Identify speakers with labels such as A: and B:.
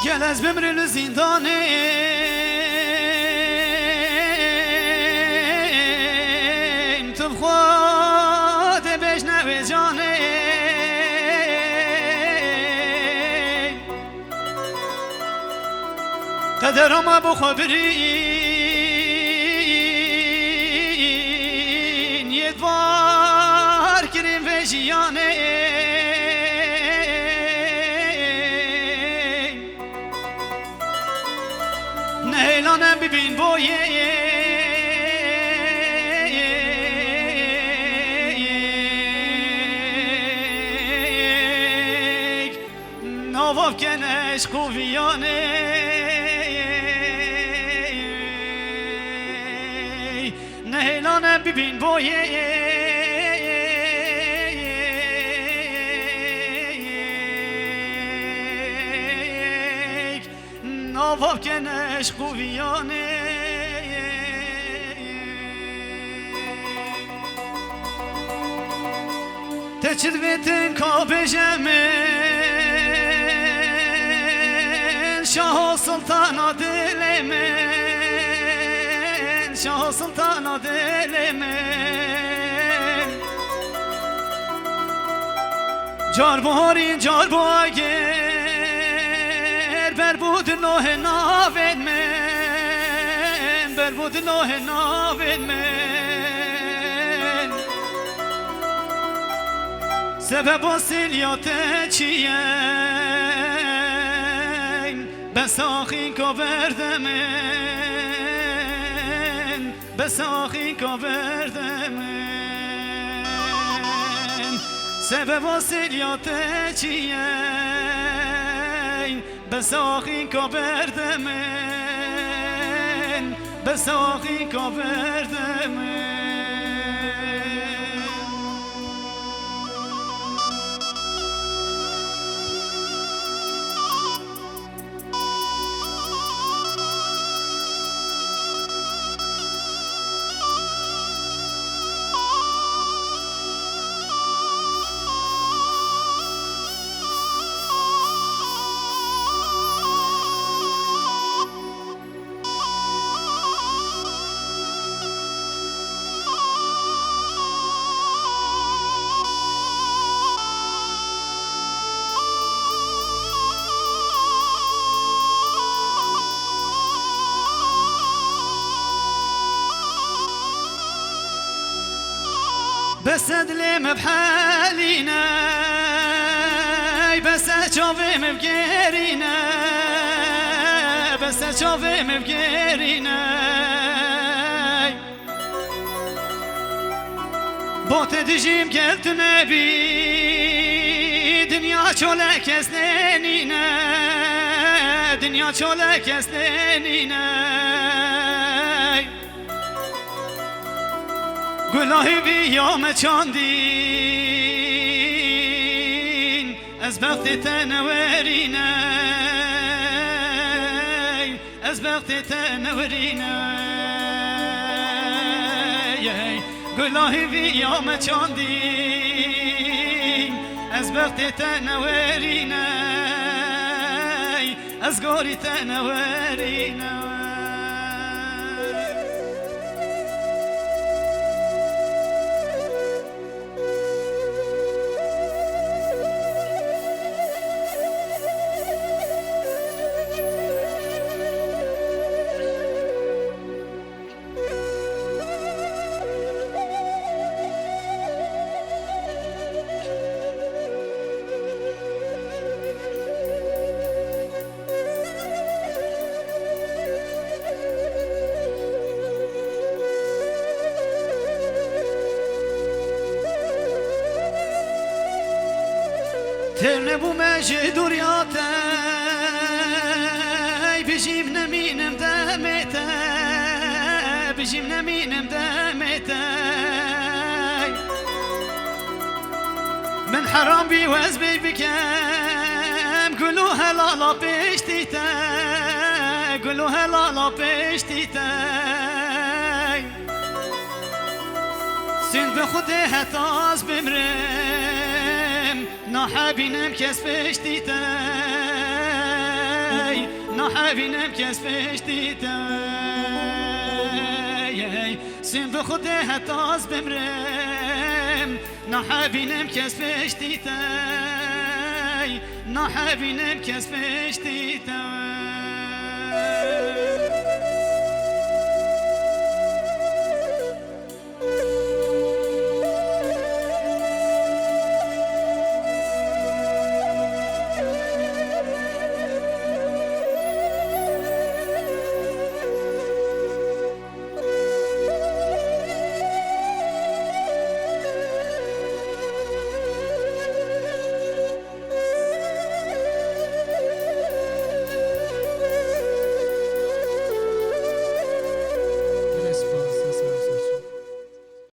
A: گل از بمرل زندانه تو خود بشنو جانه قدرم بخبرین یه دوار کریم و جیانه نهیلانم ببین بایه نواف کنش خوبیانه نهیلانم ببین بایه نواف کنش خوبیانه تچید بیتن کابه جمن شاه سلطان دل من شاه سلطان دل من جار بارین جار باگر بر بود نوه ناوید من بر بود نوه ناوید من سبب وسیلیات چیه بساخی کبرد من بساخی کبرد من سبب وسیلیات چیه بساخی کبرد من بساخی کبرد من بس ادلم بحالينا بس اشوفهم بقيرينا بس اشوفهم بقيرينا بوت دجيم قلت نبي دنيا شولك سنينينا دنيا شولك سنينينا گلاه بیام چاندین از بخت تنورینه از بخت تنورینه گلاه بیام چاندین از بخت تنورینه از گوری تنورینه ترنه بو مجدوریاتی بجیم نمینم دمتی بجیم نمینم دمتی من حرام بی وز بی بکم گلو هلالا پشتیتا گلو هلالا پشتیتا سند به خود هتاز بمرم نحبینم کس پشتیتا نحبینم کس پشتی سین به خود هتاز بمرم نحبینم کس پشتی نحبینم کس پشتی